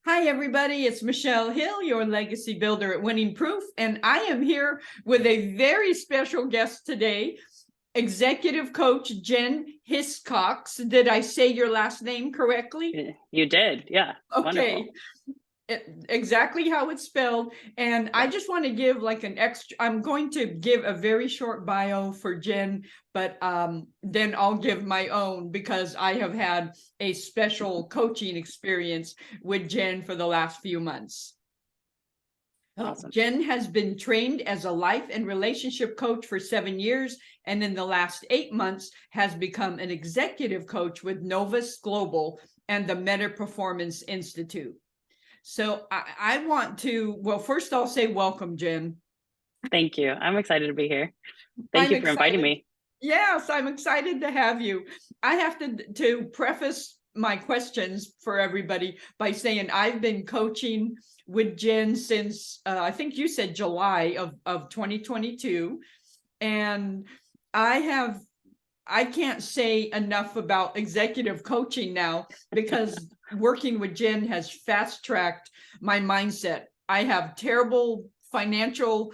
Hi, everybody. It's Michelle Hill, your legacy builder at Winning Proof, and I am here with a very special guest today, executive coach Jen Hiscox. Did I say your last name correctly? You did, yeah. Okay. Wonderful. Exactly how it's spelled. And I just want to give like an extra, I'm going to give a very short bio for Jen, but then I'll give my own because I have had a special coaching experience with Jen for the last few months. Awesome. Jen has been trained as a life and relationship coach for 7 years, and in the last 8 months has become an executive coach with Novus Global and the Meta Performance Institute. So I want to, well, first I'll say welcome, Jen. Thank you. I'm excited to be here. Thank I'm you for inviting excited. me. Yes, I'm excited to have you. I have to preface my questions for everybody by saying I've been coaching with Jen since I think you said July of 2022. And I can't say enough about executive coaching now because working with Jen has fast-tracked my mindset. I have terrible financial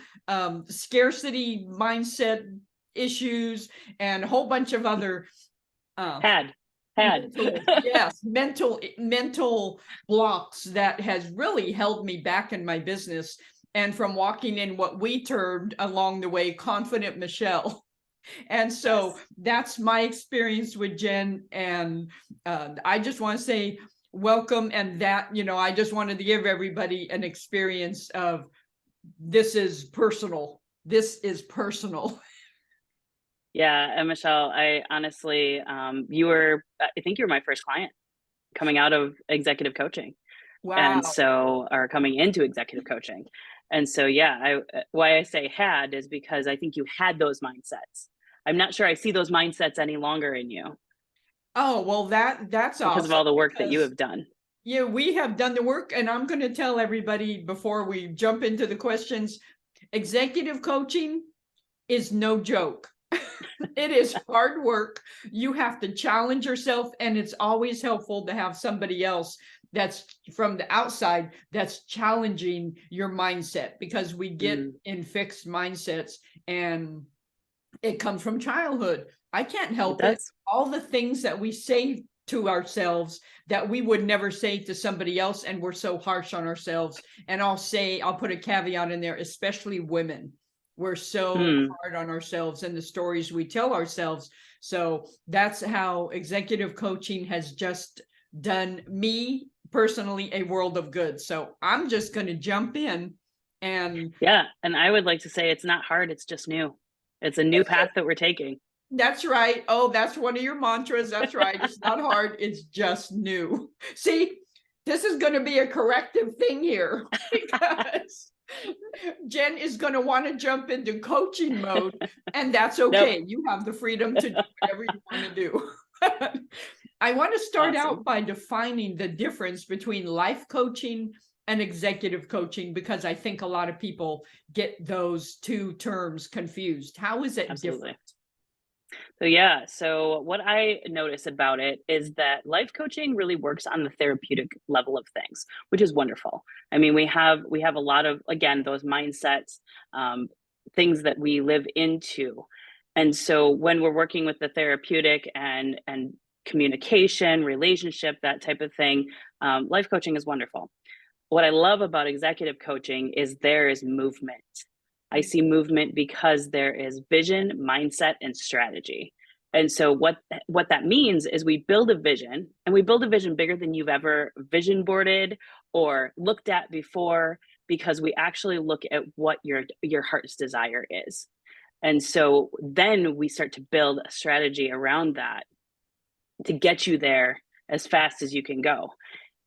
scarcity mindset issues and a whole bunch of other Had. mental blocks that has really held me back in my business, and from walking in what we termed along the way confident Michelle. And so Yes. that's my experience with Jen. And I just want to say welcome. And that, I just wanted to give everybody an experience of this is personal. This is personal. Yeah, and Michelle, I honestly, I think you were my first client coming out of executive coaching. And Wow. so, or coming into executive coaching. And so, yeah, why I say had is because I think you had those mindsets. I'm not sure I see those mindsets any longer in you Oh, well, that's because of awesome all the work that you because have done. yeah, we have done the work, and I'm going to tell everybody before we jump into the questions, executive coaching is no joke. It is hard work. You have to challenge yourself, and it's always helpful to have somebody else that's from the outside that's challenging your mindset, because we get Mm, in fixed mindsets and it comes from childhood. I can't it help it. does. All the things that we say to ourselves that we would never say to somebody else, and we're so harsh on ourselves. And I'll put a caveat in there, especially women. We're so Mm, hard on ourselves and the stories we tell ourselves. So that's how executive coaching has just done me personally a world of good. So I'm just going to jump in and yeah. And I would like to say it's not hard, it's just new. It's a new path that we're taking. that's right. Oh, that's one of your mantras. That's right. It's not hard. It's just new. See, this is going to be a corrective thing here because Jen is going to want to jump into coaching mode, and that's Nope. okay. You have the freedom to do whatever you want to do. I want to start out Awesome. by defining the difference between life coaching and executive coaching, because I think a lot of people get those two terms confused. How is it different? Absolutely. So yeah, so what I notice about it is that life coaching really works on the therapeutic level of things, which is wonderful. I mean, we have a lot of, again, those mindsets, um, things that we live into. And so when we're working with the therapeutic and communication, relationship, that type of thing, life coaching is wonderful. What I love about executive coaching is there is movement. I see movement because there is vision, mindset, and strategy. And so what that means is we build a vision, and we build a vision bigger than you've ever vision boarded or looked at before, because we actually look at what your heart's desire is. And so then we start to build a strategy around that to get you there as fast as you can go.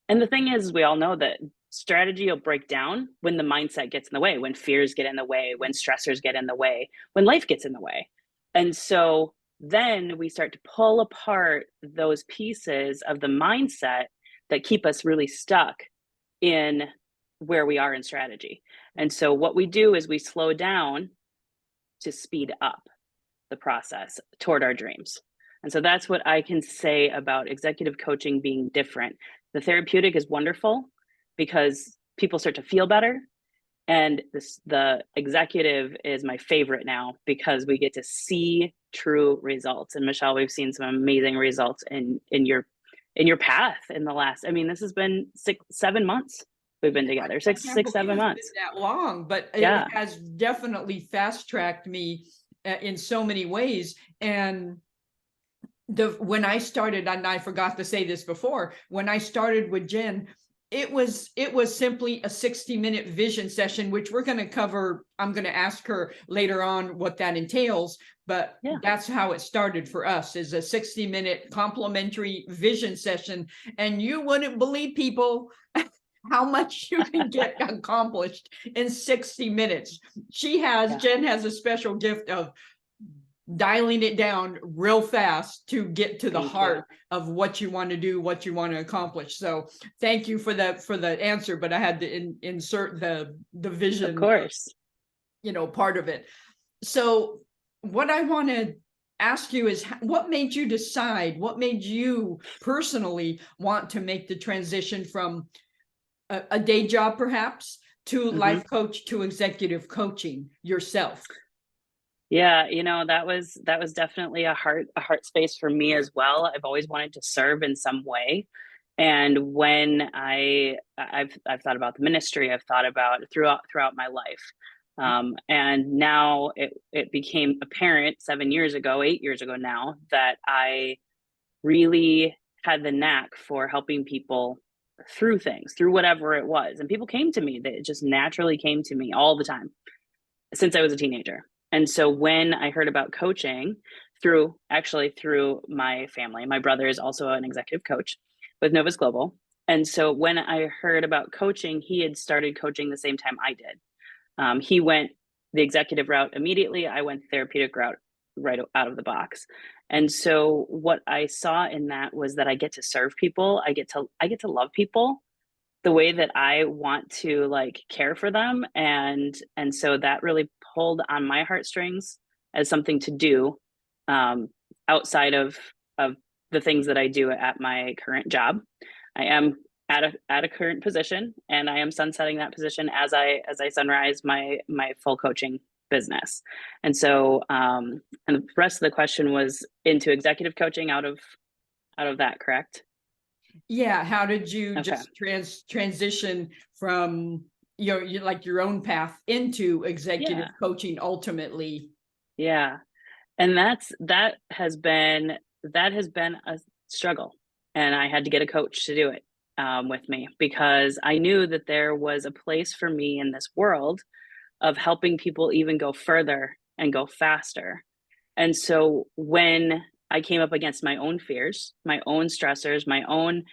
And the thing is, we all know that strategy will break down when the mindset gets in the way, when fears get in the way, when stressors get in the way, when life gets in the way. And so then we start to pull apart those pieces of the mindset that keep us really stuck in where we are in strategy. And so what we do is we slow down to speed up the process toward our dreams. And so that's what I can say about executive coaching being different. The therapeutic is wonderful because people start to feel better. And the executive is my favorite now because we get to see true results. And Michelle, we've seen some amazing results in your path in the last, I mean, this has been 7 months we've been together, I can't 7 believe months. it's been that long, but Yeah. it has definitely fast tracked me in so many ways. And when I started, and I forgot to say this before, when I started with Jen, it was simply a 60-minute vision session, which we're going to cover. I'm going to ask her later on what that entails, but Yeah. that's how it started for us, is a 60-minute complimentary vision session. And you wouldn't believe, people, how much you can get accomplished in 60 minutes. Jen has a special gift of dialing it down real fast to get to the heart of what you want to do, what you want to accomplish. So thank you for the answer, but I had to insert the vision, of course, part of it. So what I want to ask you is, what made you personally want to make the transition from a day job perhaps to life coach to executive coaching yourself? Yeah, that was definitely a heart space for me as well. I've always wanted to serve in some way. And when I've thought about the ministry, I've thought about throughout my life. And now it became apparent 8 years ago now, that I really had the knack for helping people through things, through whatever it was. And people came to me, they just naturally came to me all the time since I was a teenager. And so when I heard about coaching through my family, my brother is also an executive coach with Novus Global. And so when I heard about coaching, he had started coaching the same time I did. He went the executive route immediately. I went the therapeutic route right out of the box. And so what I saw in that was that I get to serve people. I get to love people the way that I want to care for them. And so that really pulled on my heartstrings as something to do outside of the things that I do at my current job. I am at a current position, and I am sunsetting that position as I sunrise my full coaching business. And so and the rest of the question was into executive coaching out of that, correct? Yeah. How did you Okay. just transition from your own path into executive coaching ultimately? Yeah. And that has been a struggle. And I had to get a coach to do it with me, because I knew that there was a place for me in this world of helping people even go further and go faster. And so when I came up against my own fears, my own stressors, my own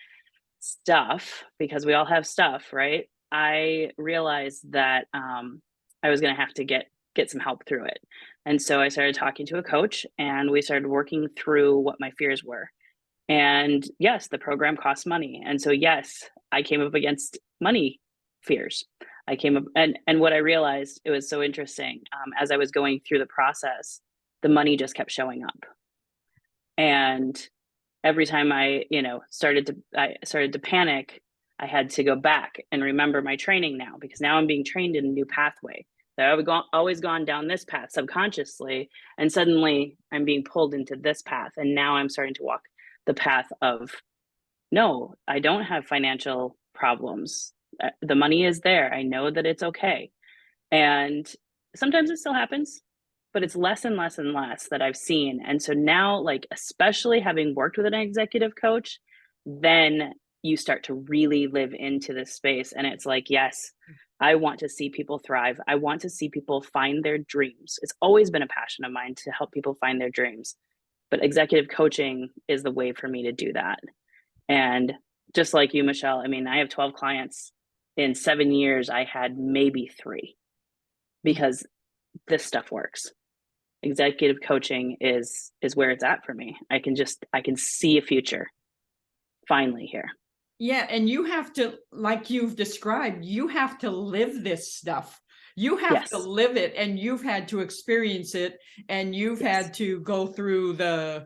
stuff, because we all have stuff, right? I realized that I was going to have to get some help through it. And so I started talking to a coach, and we started working through what my fears were. And yes, the program costs money. And so, yes, I came up against money fears. I came up, and what I realized, it was so interesting, as I was going through the process, the money just kept showing up. And every time I started to panic, I had to go back and remember my training now, because now I'm being trained in a new pathway. So I've always gone down this path subconsciously, and suddenly I'm being pulled into this path. And now I'm starting to walk the path of, no, I don't have financial problems. The money is there. I know that it's okay. And sometimes it still happens, but it's less and less and less that I've seen. And so now, especially having worked with an executive coach, then you start to really live into this space. And it's yes, I want to see people thrive. I want to see people find their dreams. It's always been a passion of mine to help people find their dreams. But executive coaching is the way for me to do that. And just like you, Michelle, I mean, I have 12 clients. In 7 years, I had maybe 3, because this stuff works. Executive coaching is where it's at for me. I can see a future finally here. Yeah. And you have to, like you've described, you have to live this stuff. You have to live it, and you've had to experience it, and you've had to go through the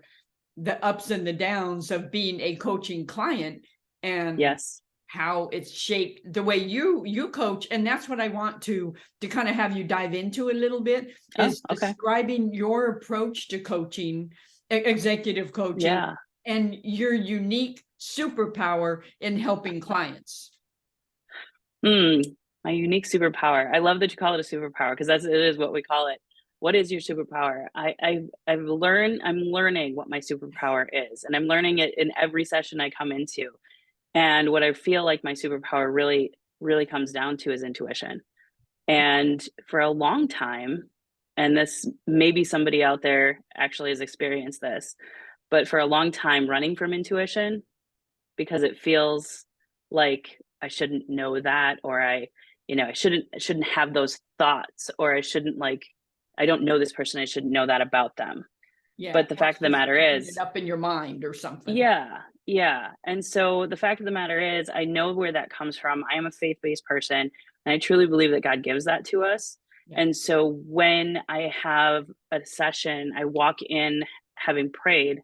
ups and the downs of being a coaching client. And how it's shaped the way you coach. And that's what I want to kind of have you dive into a little bit, is okay. describing your approach to coaching, executive coaching, Yeah. and your unique superpower in helping clients. My unique superpower. I love that you call it a superpower, because it is what we call it. What is your superpower? I'm learning what my superpower is, and I'm learning it in every session I come into. And what I feel like my superpower really, really comes down to is intuition. And for a long time, and this maybe somebody out there actually has experienced this, but for a long time, running from intuition, because it feels like I shouldn't know that, or I shouldn't have those thoughts, or I don't know this person, I shouldn't know that about them. Yeah. But the fact of the matter is, up in your mind or something. yeah. And so the fact of the matter is, I know where that comes from. I am a faith-based person, and I truly believe that God gives that to us. Yeah. And so when I have a session, I walk in having prayed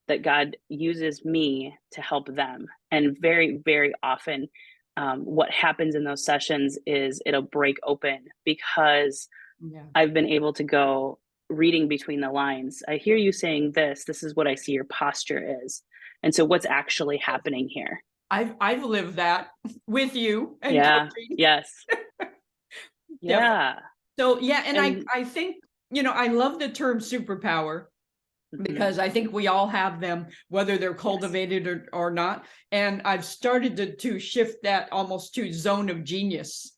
that God uses me to help them. And very, very often, what happens in those sessions is it'll break open, because I've been able to go reading between the lines. I hear you saying this. This is what I see your posture is. And so what's actually happening here? I've lived that with you and coaching. Yes. Yeah. So yeah, and I think, I love the term superpower, because I think we all have them, whether they're cultivated or not. And I've started to shift that almost to zone of genius.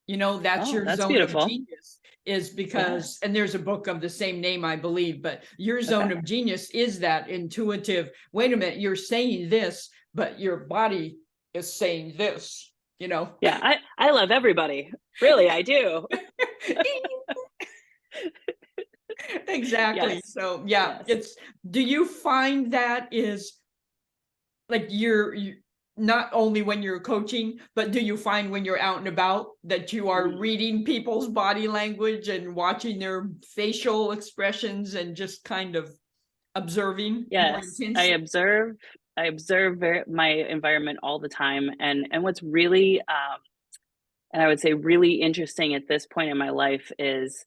That's your zone beautiful. of genius, is because, and there's a book of the same name, I believe, but your zone of genius is that intuitive, wait a minute, you're saying this, but your body is saying this, Yeah, I love everybody. Really, I do. Exactly. Yes. So yeah, Yes. do you find that is like you not only when you're coaching, but do you find when you're out and about that you are reading people's body language and watching their facial expressions and just kind of observing? Yes, I observe my environment all the time. And what's really, and I would say really interesting at this point in my life is,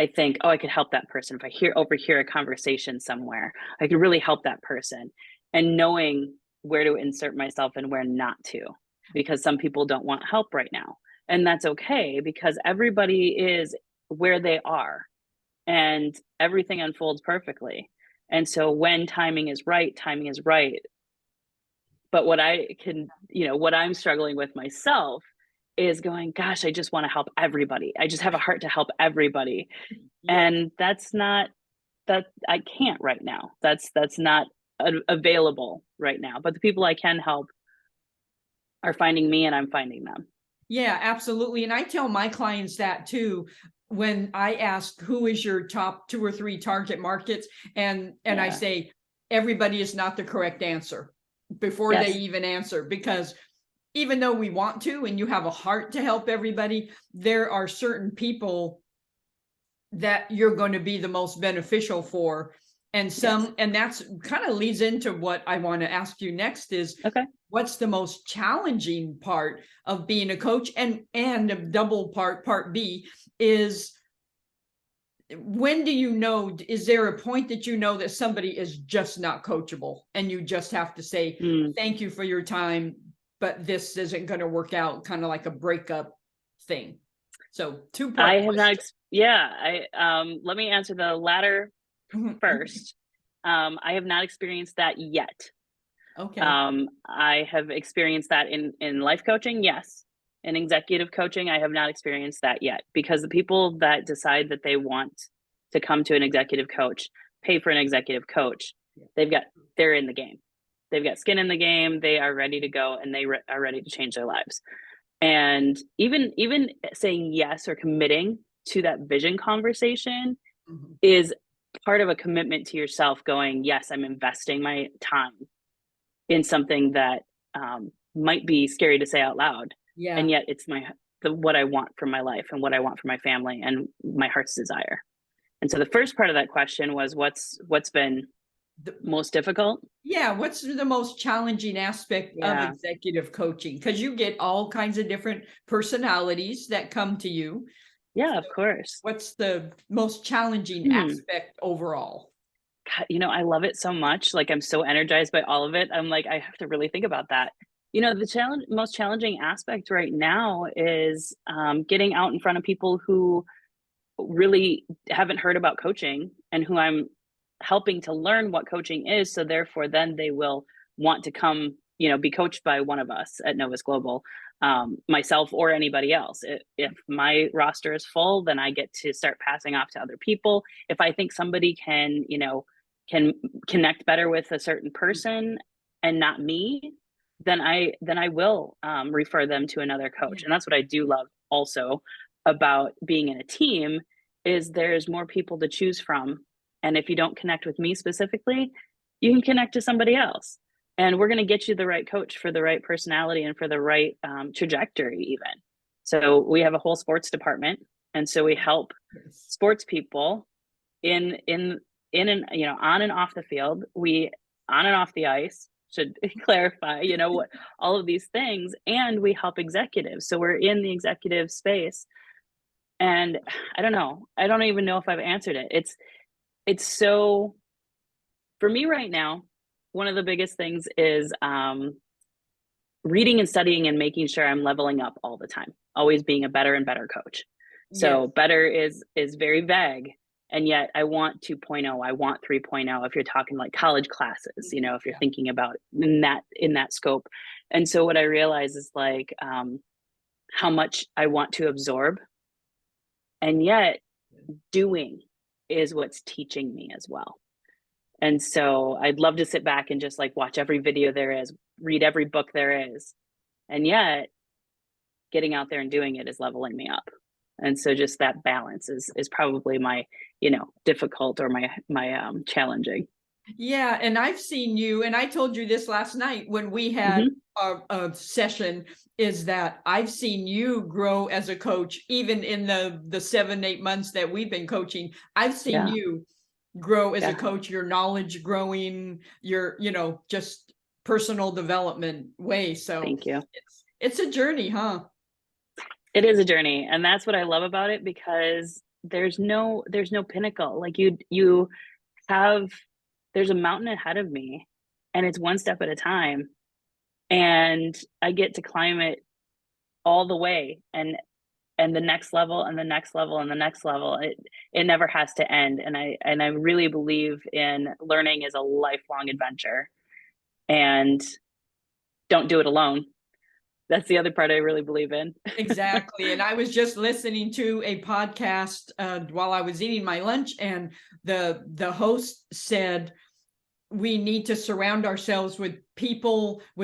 I think, oh, I could help that person. If I overhear a conversation somewhere, I could really help that person. And knowing where to insert myself and where not to, because some people don't want help right now. And that's okay, because everybody is where they are, and everything unfolds perfectly. And so when timing is right, timing is right. But what I'm struggling with myself is going, gosh, I just want to help everybody. I just have a heart to help everybody. And that's not, that I can't right now. That's not available right now. But the people I can help are finding me, and I'm finding them. Yeah, absolutely. And I tell my clients that too, when I ask who is your top 2 or 3 target markets, and I say everybody is not the correct answer before they even answer, because even though we want to, and you have a heart to help everybody, there are certain people that you're going to be the most beneficial for. And and that's kind of leads into what I want to ask you next is, what's the most challenging part of being a coach? And a double part B is, when do you know, is there a point that you know that somebody is just not coachable and you just have to say, thank you for your time, but this isn't going to work out, kind of like a breakup thing? So 2 parts. I have not, let me answer the latter first. I have not experienced that yet. Okay. I have experienced that in life coaching, yes. In executive coaching, I have not experienced that yet, because the people that decide that they want to come to an executive coach, pay for an executive coach, they're in the game. They've got skin in the game. They are ready to go, and they are ready to change their lives. And even saying yes or committing to that vision conversation is part of a commitment to yourself, going, yes, I'm investing my time in something that might be scary to say out loud. And yet it's what I want for my life, and what I want for my family, and my heart's desire. And so the first part of that question was, what's been Most difficult? Yeah, what's the most challenging aspect of Yeah. executive coaching? Because you get all kinds of different personalities that come to you. Yeah, of course. What's the most challenging Hmm. aspect overall? God, I love it so much. Like, I'm so energized by all of it. I'm like, I have to really think about that. The most challenging aspect right now is getting out in front of people who really haven't heard about coaching and who I'm helping to learn what coaching is. So therefore, then they will want to come, be coached by one of us at Novus Global, myself or anybody else. If my roster is full, then I get to start passing off to other people. If I think somebody can connect better with a certain person and not me, then I will refer them to another coach. Yeah. And that's what I do love also about being in a team is there's more people to choose from. And if you don't connect with me specifically, you can connect to somebody else. And we're going to get you the right coach for the right personality and for the right trajectory, even. So we have a whole sports department. And so we help Yes. sports people in and on and off the field. We on and off the ice, should clarify, what all of these things. And we help executives. So we're in the executive space. And I don't know. I don't even know if I've answered it. It's so, for me right now, one of the biggest things is reading and studying and making sure I'm leveling up all the time, always being a better and better coach. So Yes. better is very vague. And yet I want 2.0, I want 3.0 if you're talking like college classes, if you're Yeah. thinking about in that scope. And so what I realize is like how much I want to absorb, and yet doing is what's teaching me as well. And so I'd love to sit back and just like watch every video there is, read every book there is. And yet getting out there and doing it is leveling me up. And so just that balance is probably my, difficult or my challenging. Yeah, and I've seen you, and I told you this last night when we had Mm-hmm. a session, is that I've seen you grow as a coach, even in the 7-8 months that we've been coaching. I've seen Yeah. you grow as a Yeah. coach, your knowledge growing, your, just personal development way. So Thank you. it's a journey, huh? It is a journey. And that's what I love about it, because there's no pinnacle. Like you have, there's a mountain ahead of me, and it's one step at a time. And I get to climb it all the way, and the next level and the next level and the next level. It never has to end. And I really believe in learning is a lifelong adventure, and don't do it alone. That's the other part I really believe in. Exactly. And I was just listening to a podcast while I was eating my lunch, and the host said we need to surround ourselves with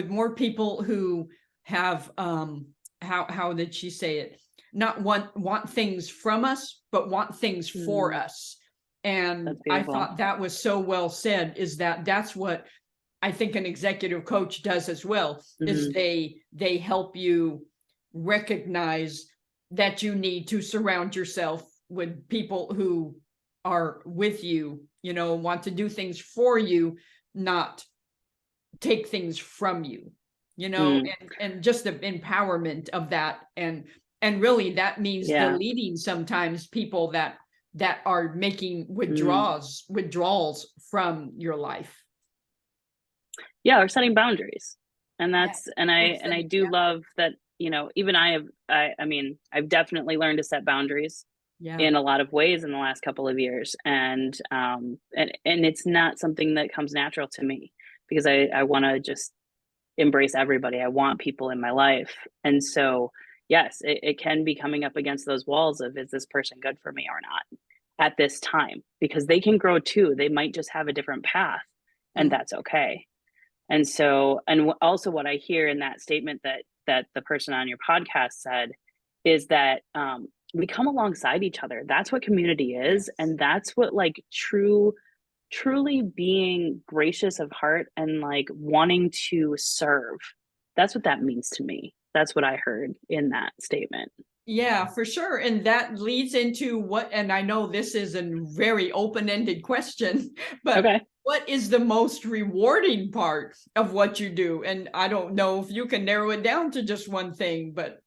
more people who have how did she say it? Not want things from us, but want things for us. And That's I beautiful. thought that was so well said, is that's what I think an executive coach does as well, is they help you recognize that you need to surround yourself with people who are with you, want to do things for you, not take things from you, and just the empowerment of that. And really that means the Yeah. leading sometimes people that are making Mm. withdrawals from your life. Yeah, or setting boundaries. And Yes. that's and I do love that, even I mean, I've definitely learned to set boundaries Yeah. in a lot of ways in the last couple of years. And it's not something that comes natural to me, because I want to just embrace everybody. I want people in my life. And so, yes, it can be coming up against those walls of, is this person good for me or not at this time? Because they can grow too. They might just have a different path, and that's okay. And so, and also what I hear in that statement that the person on your podcast said is that we come alongside each other. That's what community is. Yes. And that's what like truly being gracious of heart and like wanting to serve. That's what that means to me. That's what I heard in that statement. Yeah, for sure. And that leads into and I know this is a very open-ended question, but Okay. what is the most rewarding part of what you do? And I don't know if you can narrow it down to just one thing, but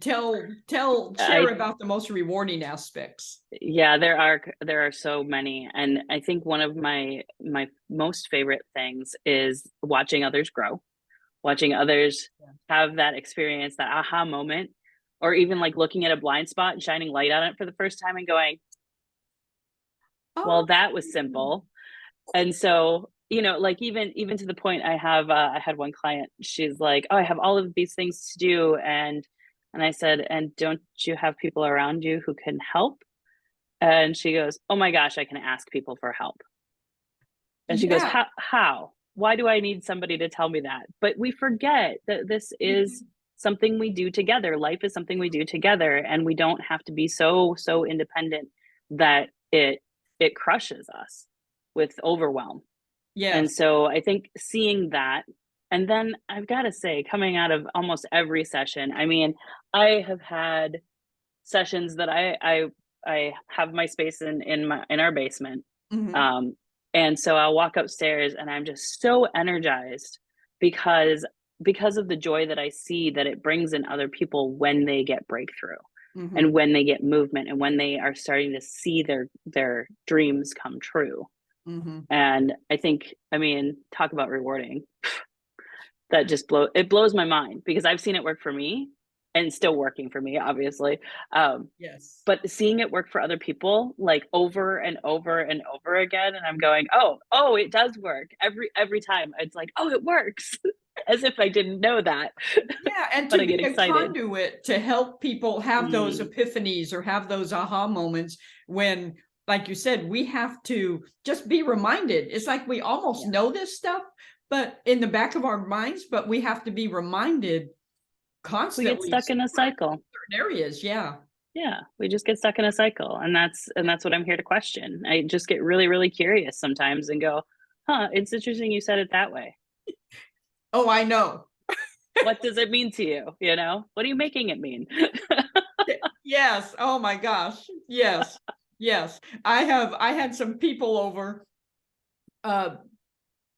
share I about the most rewarding aspects. Yeah, there are so many, and I think one of my most favorite things is watching others grow, watching others Yeah. have that experience, that aha moment, or even like looking at a blind spot and shining light on it for the first time and going, well, Oh, that was simple. And so, like even to the point I had one client, she's like, oh, I have all of these things to do, and I said, and don't you have people around you who can help? And she goes, oh my gosh, I can ask people for help. And she goes, yeah. how? Why do I need somebody to tell me that? But we forget that this is something we do together. Life is something we do together, and we don't have to be so independent that it crushes us with overwhelm. And Yes. so I think seeing that, and then I've got to say, coming out of almost every session, I mean, I have had sessions that I have my space in our basement. Mhm. Um, and so I'll walk upstairs and I'm just so energized because because of the joy that I see that it brings in other people when they get breakthrough and Mhm. when they get movement and when they are starting to see their dreams come true. Mhm. And I think, I mean, talk about rewarding. That just blows my mind because I've seen it work for me and still working for me, obviously. Um, Yes. but seeing it work for other people like over and over and over again, and I'm going, oh, it does work every time. It's like, oh, it works, as if I didn't know that. Yeah, and But to I get be a excited. conduit to help people have those Mm, epiphanies or have those aha moments when, like you said, we have to just be reminded. It's like we almost yeah, know this stuff, but in the back of our minds, but we have to be reminded we get constantly stuck in a cycle. certain areas. Yeah. Yeah, we just get stuck in a cycle, and that's what I'm here to question. I just get really curious sometimes and go, "Huh, it's interesting you said it that way. Oh, I know. What does it mean to you? You know, what are you making it mean?" Yes. Oh my gosh. Yes. Yes. I had some people over uh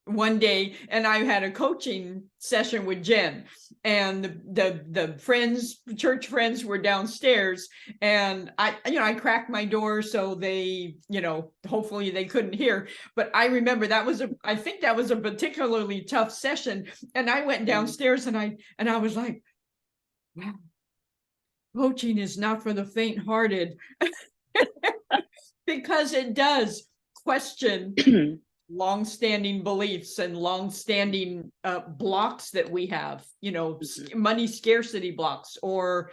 one day and I had a coaching session with Jen and the friends, church friends were downstairs and I cracked my door so they, hopefully they couldn't hear. But I remember I think that was a particularly tough session. And I went Mm. downstairs and I was like, wow, coaching is not for the faint-hearted because it does question long-standing beliefs and long-standing blocks that we have, Mhm. money scarcity blocks or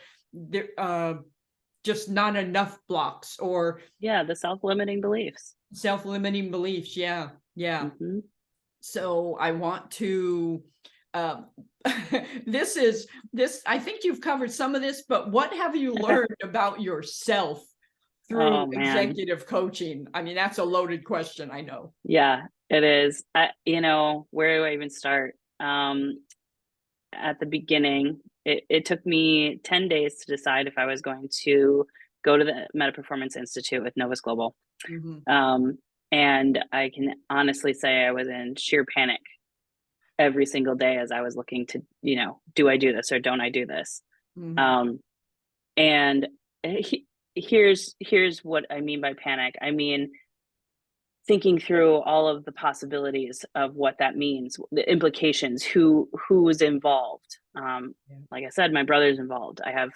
just not enough blocks or Yeah, the self-limiting beliefs. self-limiting beliefs. Yeah, yeah. Mhm. So I want to um this I think you've covered some of this, but what have you learned about yourself through Oh man. executive coaching? I mean, that's a loaded question, I know. Yeah, it is. Where do I even start? At the beginning, it took me 10 days to decide if I was going to go to the Meta Performance Institute with Novus Global. Mhm. Um, and I can honestly say I was in sheer panic every single day as I was looking to, do I do this or don't I do this? Mhm. Um, and here's what I mean by panic. I mean thinking through all of the possibilities of what that means, the implications, who's involved. Yeah. Like I said, my brother's involved. I have,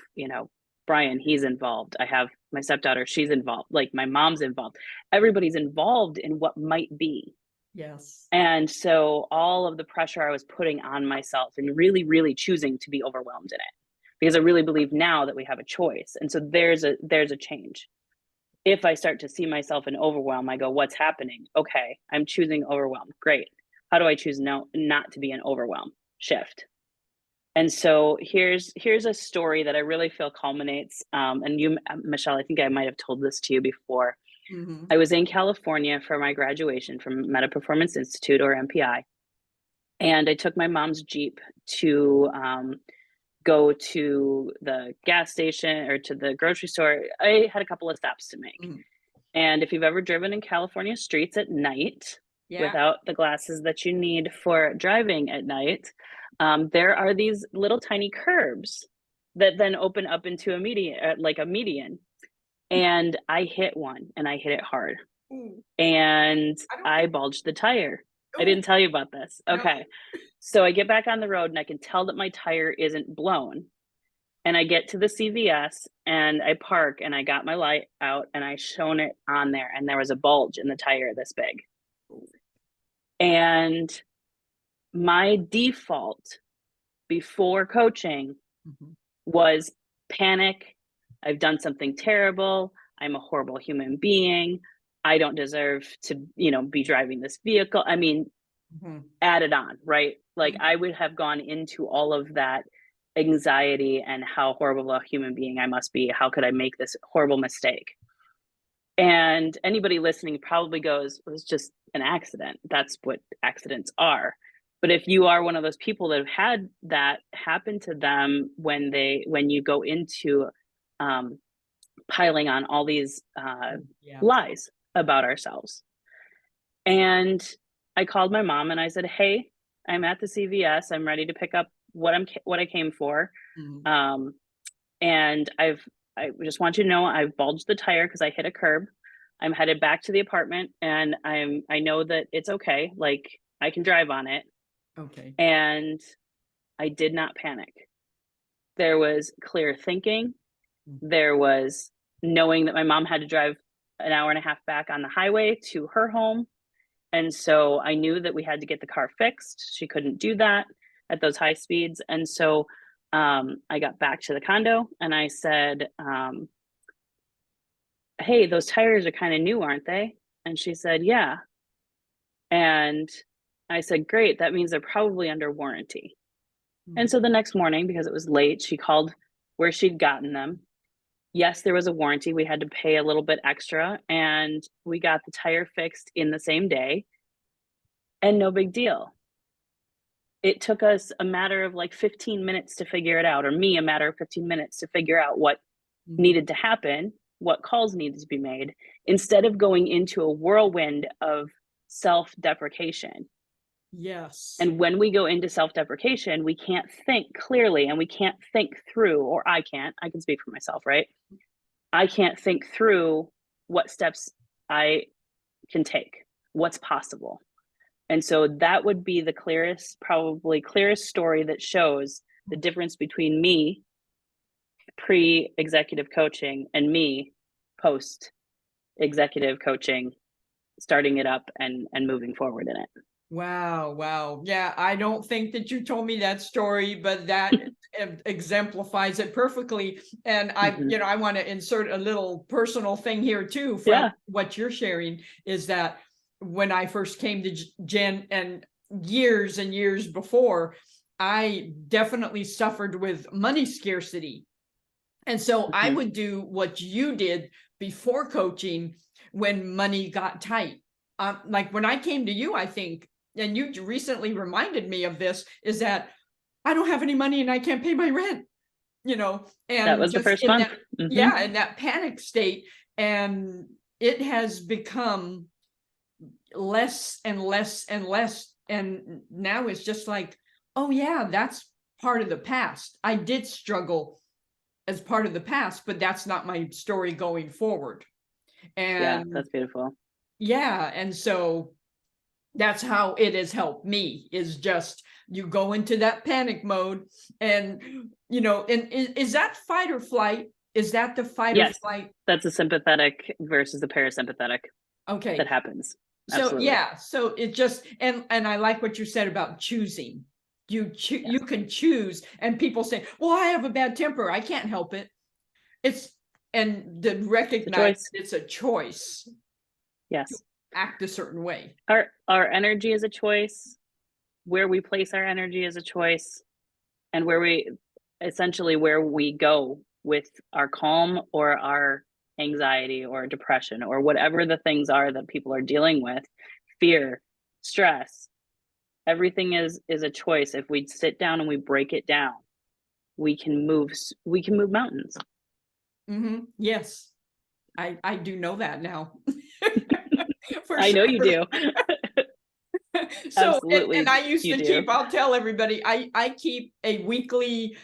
Brian, he's involved. I have my stepdaughter, she's involved. Like my mom's involved. Everybody's involved in what might be. Yes. And so all of the pressure I was putting on myself and really choosing to be overwhelmed in it because I really believe now that we have a choice. And so there's a change. If I start to see myself in overwhelm, I go, what's happening? Okay, I'm choosing overwhelm. Great. How do I choose not to be in overwhelm? Shift. And so here's a story that I really feel culminates. And you, Michelle, I think I might have told this to you before. Mhm. I was in California for my graduation from Meta Performance Institute or MPI, and I took my mom's Jeep to go to the gas station or to the grocery store. I had a couple of stops to make. Mhm. And if you've ever driven in California streets at night, Yeah. without the glasses that you need for driving at night, there are these little tiny curbs that then open up into a median, like a median. And I hit one, and I hit it hard, Ooh, and I don't I think. bulged the tire. I Ooh, didn't tell you about this. no. Okay. So I get back on the road, and I can tell that my tire isn't blown. And I get to the CVS, and I park, and I got my light out, and I shone it on there, and there was a bulge in the tire this big. And my default before coaching Mhm. was panic. I've done something terrible. I'm a horrible human being. I don't deserve to, be driving this vehicle. I mean, Mhm. add it on, right? Like, Mhm. I would have gone into all of that anxiety and how horrible a human being I must be. How could I make this horrible mistake? And anybody listening probably goes, well, it's just an accident. That's what accidents are. But if you are one of those people that have had that happen to them when you go into um, piling on all these Yeah. lies about ourselves. And I called my mom and I said, "Hey, I'm at the CVS. I'm ready to pick up what I came for. Mhm. Um, and I just want you to know I've bulged the tire because I hit a curb. I'm headed back to the apartment, and I know that it's okay. Like, I can drive on it." Okay. And I did not panic. There was clear thinking. Mm. There was knowing that my mom had to drive an hour and a half back on the highway to her home. And so I knew that we had to get the car fixed. She couldn't do that at those high speeds. And so I got back to the condo and I said, "Hey, those tires are kind of new, aren't they?" And she said, "Yeah." And I said, "Great. That means they're probably under warranty." And Mhm. so the next morning, because it was late, she called where she'd gotten them. Yes, there was a warranty. We had to pay a little bit extra, and we got the tire fixed in the same day, and no big deal. It took us a matter of like 15 minutes to figure it out, or me a matter of 15 minutes to figure out what Mhm. needed to happen, what calls needed to be made, instead of going into a whirlwind of self deprecation. Yes. And when we go into self deprecation, we can't think clearly and we can't think through, or I can speak for myself, right? I can't think through what steps I can take, what's possible. And so that would be the probably clearest story that shows the difference between me pre executive coaching and me post executive coaching, starting it up and moving forward in it. Wow, wow. Yeah, I don't think that you told me that story, but that exemplifies it perfectly. And Mm-hmm. I want to insert a little personal thing here too from Yeah. what you're sharing is that when I first came to Jen and years before, I definitely suffered with money scarcity. And so I Mm-hmm. would do what you did before coaching when money got tight. Like when I came to you, I think, and you recently reminded me of this, is that I don't have any money and I can't pay my rent, That and was the just first in month. that, Mm-hmm. yeah, in that panic state. And it has become less and less and less. And now it's just like, oh, yeah, that's part of the past. I did struggle as part of the past, but that's not my story going forward. Yeah, And that's beautiful. yeah, and so that's how it has helped me is just you go into that panic mode and and is that fight or flight? Is that the fight or Yes, flight? that's a sympathetic versus the parasympathetic that Okay. happens. So Absolutely. yeah, so it just and I like what you said about choosing. You Yes. can choose, and people say, "Well, I have a bad temper. I can't help it." It's and to It's a recognize choice. it's a choice to Yes. act a certain way. Our energy is a choice. Where we place our energy is a choice. And where we go with our calm or our anxiety or depression or whatever the things are that people are dealing with, fear, stress, everything is a choice. If we sit down and we break it down, we can move mountains. Yes, I do know that now. For I know sure. you do. So, Absolutely, and I used you to do. keep, I'll tell everybody, I keep a weekly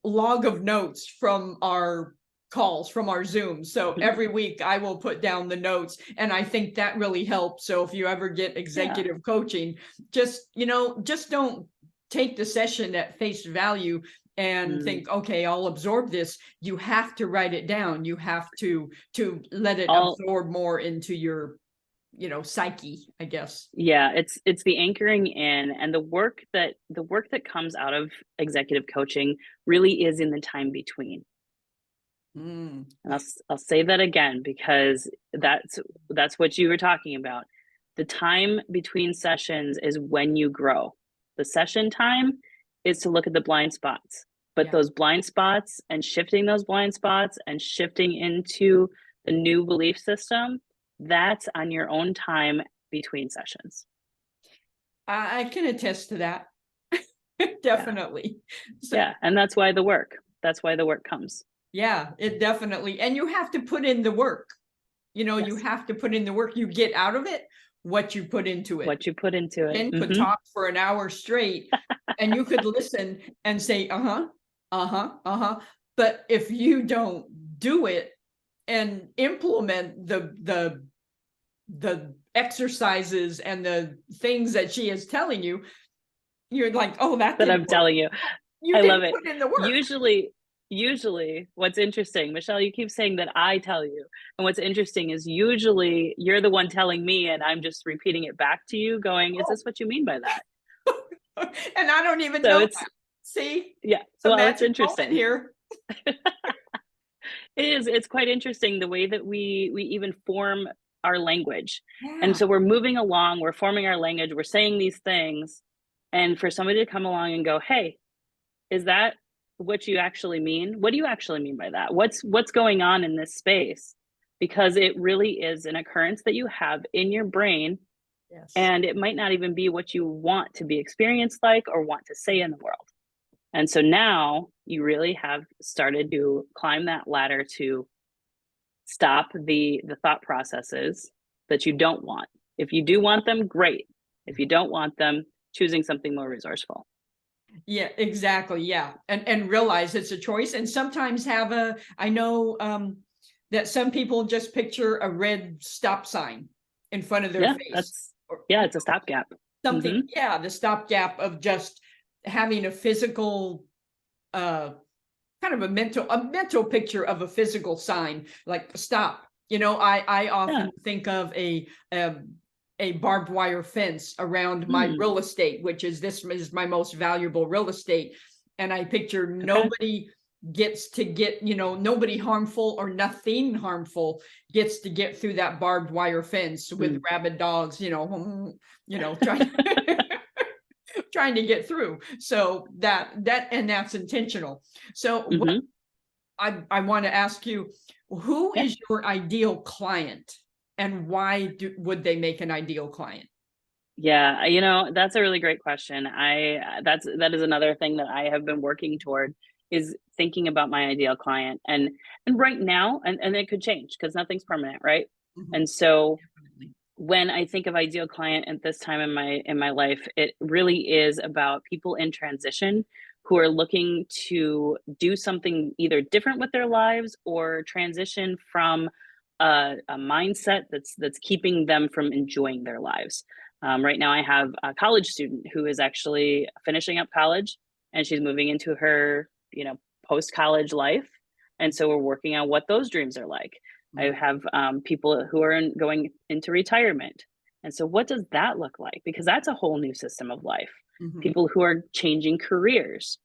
log of notes from our calls, from our Zoom. So every week I will put down the notes, and I think that really helps. So if you ever get executive coaching, just, just don't take the session at face value and think, okay, I'll absorb this. You have to write it down. You have to let it absorb more into your, psyche, I guess. Yeah, it's the anchoring in, and the work that comes out of executive coaching really is in the time between. And I'll say that again, because that's what you were talking about. The time between sessions is when you grow. The session time is to look at the blind spots, but those blind spots and shifting those blind spots and shifting into the new belief system, that's on your own time between sessions. I can attest to that. Definitely. So, yeah, and that's why the work comes. Yeah, it definitely, and you have to put in the work. You have to put in the work. You get out of it what you put into it. What you put into it. Jen could talk for an hour straight, and you could listen and say, but if you don't do it and implement the exercises and the things that she is telling you, you're like, oh, that I'm work. telling you. You I didn't love it. put in the work. Usually what's interesting, Michelle, you keep saying that I tell you, and what's interesting is usually you're the one telling me and I'm just repeating it back to you going, is this what you mean by that? And I don't even So know it's that. See? Yeah, It's a well, it's magic interesting moment here. It's quite interesting the way that we even form our language. Yeah. And so we're moving along, we're forming our language, we're saying these things, and for somebody to come along and go, hey, is that what you actually mean? What do you actually mean by that? What's going on in this space? Because it really is an occurrence that you have in your brain. Yes. And it might not even be what you want to be experienced like or want to say in the world. And so now you really have started to climb that ladder to stop the thought processes that you don't want. If you do want them, great. If you don't want them, choosing something more resourceful. Yeah, exactly. Yeah. And realize it's a choice, and sometimes I know that some people just picture a red stop sign in front of their face. It's a stopgap. Something, the stopgap of just having a physical kind of a mental picture of a physical sign, like stop. I often think of a barbed wire fence around my real estate, which is my most valuable real estate. And I picture nobody gets to get, nobody harmful or nothing harmful gets to get through that barbed wire fence with rabid dogs, trying trying to get through. So that's intentional. So I want to ask you, who is your ideal client, and why would they make an ideal client? Yeah, that's a really great question. That is another thing that I have been working toward, is thinking about my ideal client. And right now, and it could change because nothing's permanent, right? And so when I think of ideal client at this time in my life, it really is about people in transition who are looking to do something either different with their lives or transition from a mindset that's keeping them from enjoying their lives. Right now, I have a college student who is actually finishing up college, and she's moving into her post-college life, and so we're working on what those dreams are like. I have people who are going into retirement. And so what does that look like? Because that's a whole new system of life. People who are changing careers.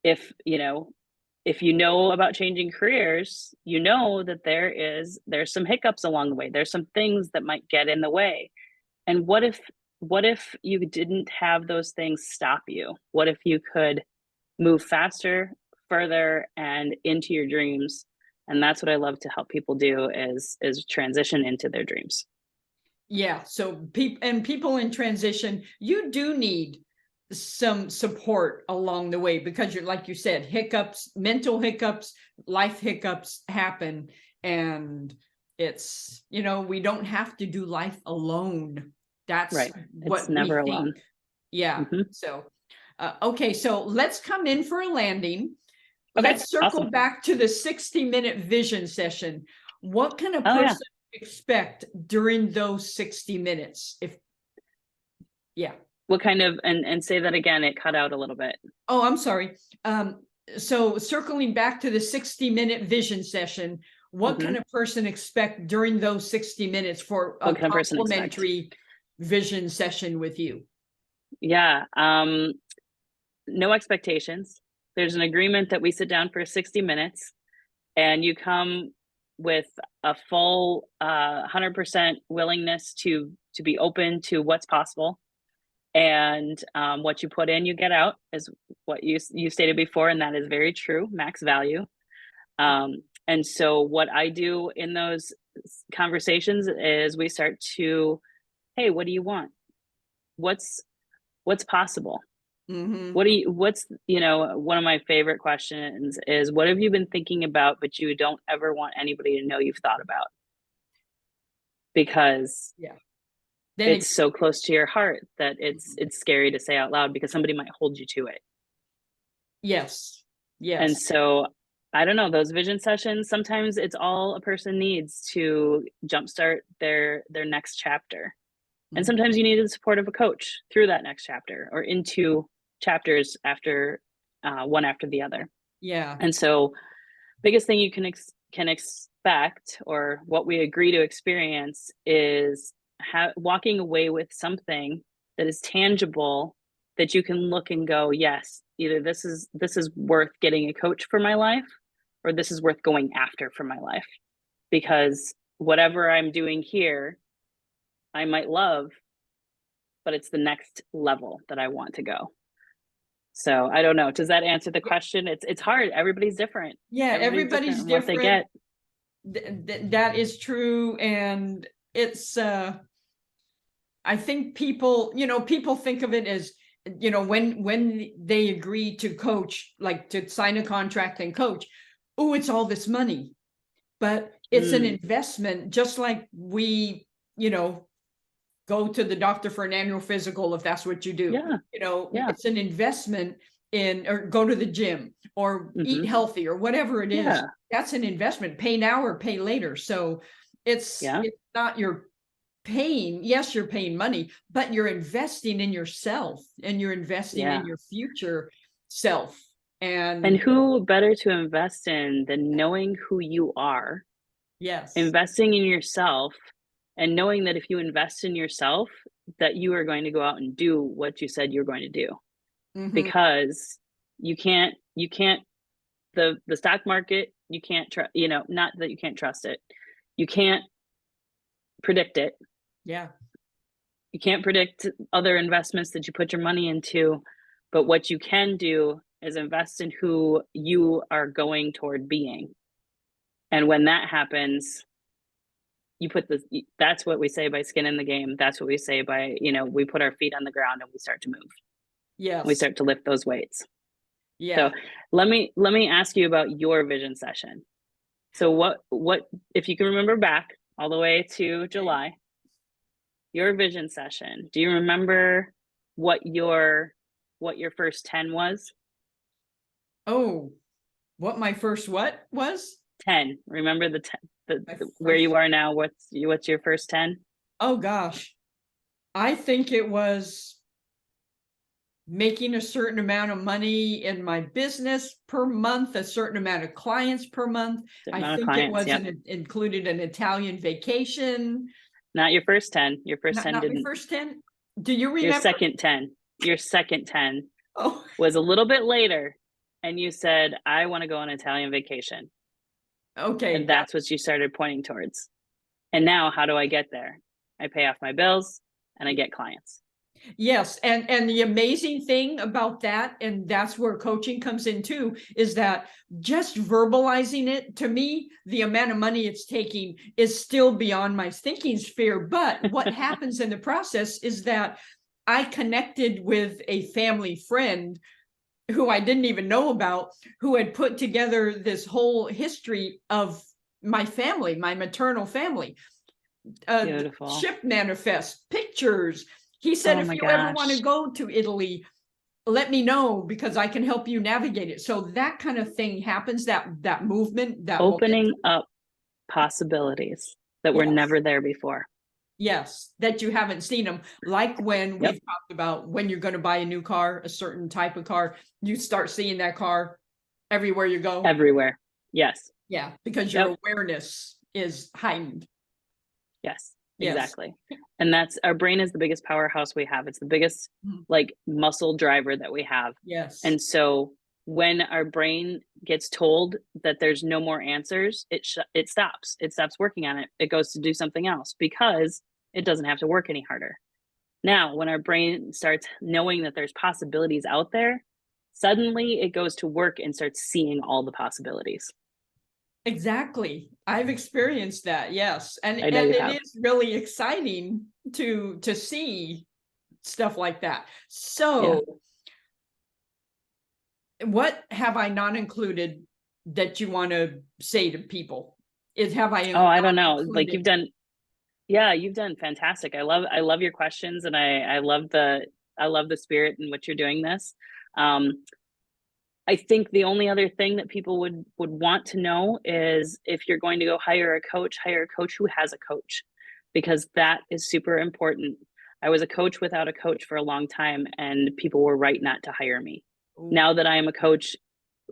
If you know about changing careers, you know that there's some hiccups along the way. There's some things that might get in the way. And what if you didn't have those things stop you? What if you could move faster, further, and into your dreams? And that's what I love to help people do, is transition into their dreams. Yeah. So people in transition, you do need some support along the way, because you're, like you said, hiccups, mental hiccups, life hiccups happen. And it's, we don't have to do life alone. That's Right. what It's we never think. alone. Yeah. Mhm. So, okay. So let's come in for a landing. Okay, Let's circle awesome. back to the 60-minute vision session. What can a Oh, yeah. person expect during those 60 minutes? Yeah. What kind of, and say that again, it cut out a little bit. Oh, I'm sorry. So circling back to the 60-minute vision session, what can Mhm. a person expect during those 60 minutes for a What can a person expect? complimentary vision session with you? Yeah. No expectations. There's an agreement that we sit down for 60 minutes and you come with a full 100% willingness to be open to what's possible, and what you put in you get out is what you stated before, and that is very true. Max value. And so what I do in those conversations is we start to, hey, what do you want? What's possible? Mm-hmm. What's, one of my favorite questions is, what have you been thinking about but you don't ever want anybody to know you've thought about? Because Yeah. Then it's so close to your heart that it's scary to say out loud because somebody might hold you to it. yes. And Yes. so I don't know, those vision sessions, sometimes it's all a person needs to jumpstart their next chapter. And Mhm. sometimes you need the support of a coach through that next chapter or into chapters after one after the other. Yeah. And so biggest thing you can expect, or what we agree to experience, is walking away with something that is tangible, that you can look and go, yes, either this is worth getting a coach for my life, or this is worth going after for my life. Because whatever I'm doing here, I might love, but it's the next level that I want to go. So I don't know. Does that answer the question? It's hard. Everybody's different. Yeah. Everybody's And what they different. get. That is true. And it's, I think people, people think of it as, when they agree to coach, like to sign a contract and coach, oh, it's all this money. But it's an investment, just like we, go to the doctor for an annual physical, if that's what you do. Yeah. It's an investment in, or go to the gym or eat Mm-hmm. healthy or whatever it is. Yeah. That's an investment. Pay now or pay later. So it's not your paying, yes, you're paying money, but you're investing in yourself and you're investing in your future self. And who better to invest in than knowing who you are, yes, investing in yourself, and knowing that if you invest in yourself, that you are going to go out and do what you said you're going to do. mm-hmm. Because you can't the stock market, you can't trust, not that you can't trust it, you can't predict it. Yeah. You can't predict other investments that you put your money into, but what you can do is invest in who you are going toward being. And when that happens, that's what we say by skin in the game. That's what we say by, we put our feet on the ground and we start to move. Yes. We start to lift those weights. Yeah. So let me ask you about your vision session. So what, if you can remember back all the way to July, your vision session, do you remember what your first 10 was? Oh, what my first what was? 10. Remember the 10, where you are now, what's your first 10? Oh gosh. I think it was making a certain amount of money in my business per month, a certain amount of clients per month. I think it was included an Italian vacation. Not your first 10. Your first 10 not didn't. My first 10. Do you remember? Your second 10 was a little bit later, and you said, I want to go on an Italian vacation. Okay. And that's what you started pointing towards. And now, how do I get there? I pay off my bills and I get clients. Yes. And the amazing thing about that, and that's where coaching comes in too, is that just verbalizing it, to me, the amount of money it's taking is still beyond my thinking sphere. But what happens in the process is that I connected with a family friend who I didn't even know about, who had put together this whole history of my family, my maternal family. Beautiful. Ship manifest, pictures. He said, Oh if my you ever want to gosh. go to Italy, let me know because I can help you navigate it. So that kind of thing happens, that movement, that Opening momentum. up possibilities that were Yes. never there before. Yes, that you haven't seen them. Like when Yep. we've talked about when you're going to buy a new car, a certain type of car, you start seeing that car everywhere you go. Everywhere. Yes. Yeah, because Yep. your awareness is heightened. Yes, Yes. exactly. And that's, our brain is the biggest powerhouse we have. It's the biggest Mhm. like muscle driver that we have. Yes. And so when our brain gets told that there's no more answers, it stops. It stops working on it. It goes to do something else because it doesn't have to work any harder. Now, when our brain starts knowing that there's possibilities out there, suddenly it goes to work and starts seeing all the possibilities. Exactly. I've experienced that. Yes. And I know you have. it is really exciting to see stuff like that. Yeah. So, what have I not included that you want to say to people? Is have I Oh, I not don't know. Like included? you've done, yeah, you've done fantastic. I love your questions, and I love the spirit in which you're doing this. Um, I think the only other thing that people would want to know is if you're going to go hire a coach who has a coach, because that is super important. I was a coach without a coach for a long time, and people were right not to hire me. Ooh, Now that I am a coach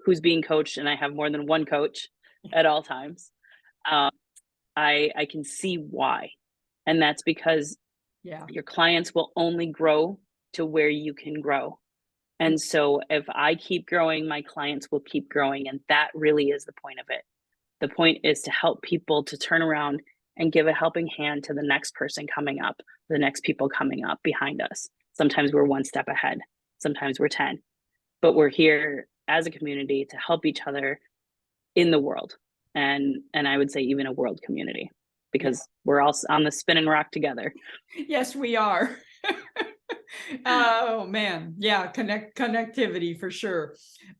who's being coached, and I have more than one coach at all times, um, I can see why, and that's because yeah. your clients will only grow to where you can grow. And so if I keep growing, my clients will keep growing. And that really is the point of it. The point is to help people to turn around and give a helping hand to the next person coming up, the next people coming up behind us. Sometimes we're one step ahead, sometimes we're 10, but we're here as a community to help each other in the world. And I would say even a world community, Yeah. because we're all on the spinning rock together. Yes, we are. Oh man. Yeah, connectivity for sure. Yeah.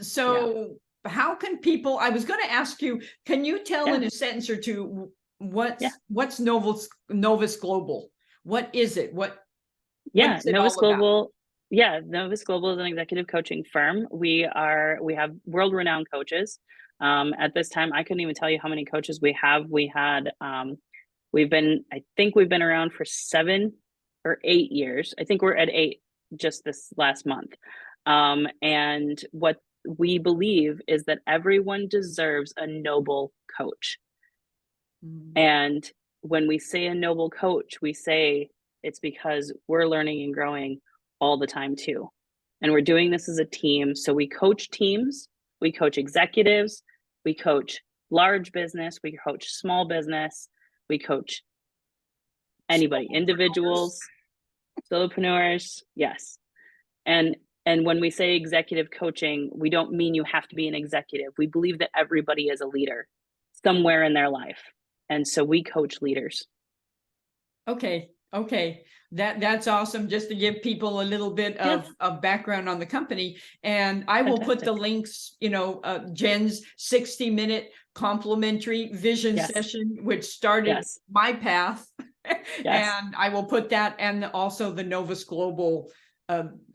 So, how can people, I was going to ask you, can you tell Yeah. in a sentence or two Yeah. what's Novus Global? What is it? What Yeah, is it all about? Novus Global is an executive coaching firm. We have world-renowned coaches. At this time, I couldn't even tell you how many coaches we have. I think we've been around for 7 or 8 years. I think we're at 8 just this last month. And what we believe is that everyone deserves a noble coach. Mm. And when we say a noble coach, we say it's because we're learning and growing all the time too. And we're doing this as a team. So we coach teams, we coach executives, we coach large business, we coach small business, we coach anybody, Solopreneurs. individuals, solopreneurs, yes. And and when we say executive coaching, we don't mean you have to be an executive. We believe that everybody is a leader somewhere in their life. And so we coach leaders. Okay. Okay. That's awesome. Just to give people a little bit Yeah, of background on the company. And I will put the fantastic. links, Jen's 60-minute complimentary vision Yes, session, which started yes, my path. yes. And I will put that and also the Novus Global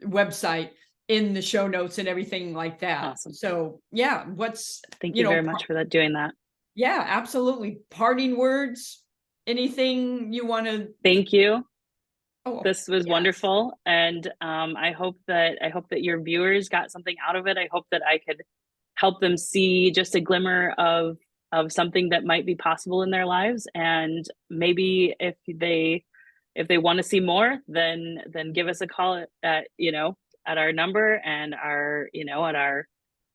website in the show notes and everything like that. Awesome. So yeah, Thank you very much for doing that. yeah, absolutely. Parting words, anything you want to, Thank you. oh, This was yes. wonderful, and I hope that your viewers got something out of it. I hope that I could help them see just a glimmer of something that might be possible in their lives. And maybe if they want to see more, then give us a call at our number and at our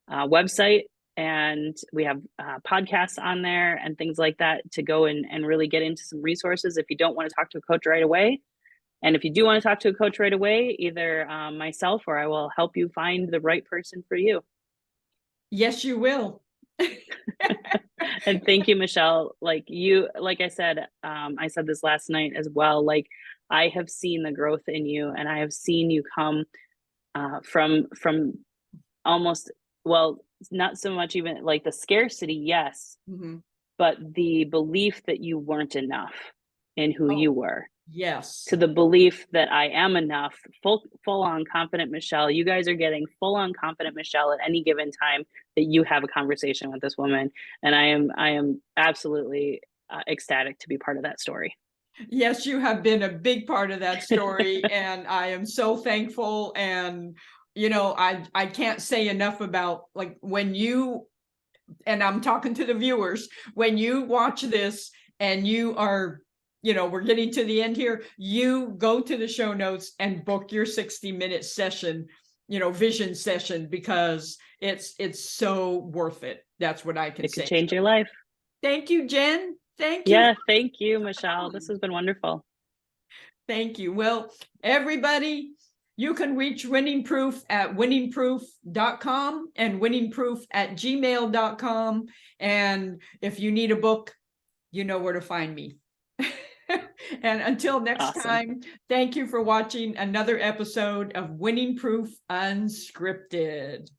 website. And we have podcasts on there and things like that to go and really get into some resources if you don't want to talk to a coach right away. And if you do want to talk to a coach right away, either myself or I will help you find the right person for you. Yes, you will. And thank you, Michelle. Like I said this last night as well. Like, I have seen the growth in you, and I have seen you come from almost, well, not so much even like the scarcity, yes, Mhm. but the belief that you weren't enough in who Oh, you were. Yes. to the belief that I am enough, full on confident Michelle. You guys are getting full on confident Michelle at any given time that you have a conversation with this woman. And I am absolutely ecstatic to be part of that story. Yes, you have been a big part of that story, and I am so thankful. And I can't say enough about, like, when you, and I'm talking to the viewers, when you watch this and you are, we're getting to the end here, you go to the show notes and book your 60-minute session, vision session, because it's so worth it. That's what I can It could say. change your life. Thank you, Jen. Thank you. Yeah, thank you, Michelle. This has been wonderful. Thank you. Well, everybody, you can reach Winning Proof at winningproof.com and winningproof@gmail.com. And if you need a book, you know where to find me. And until next Awesome. time, thank you for watching another episode of Winning Proof Unscripted.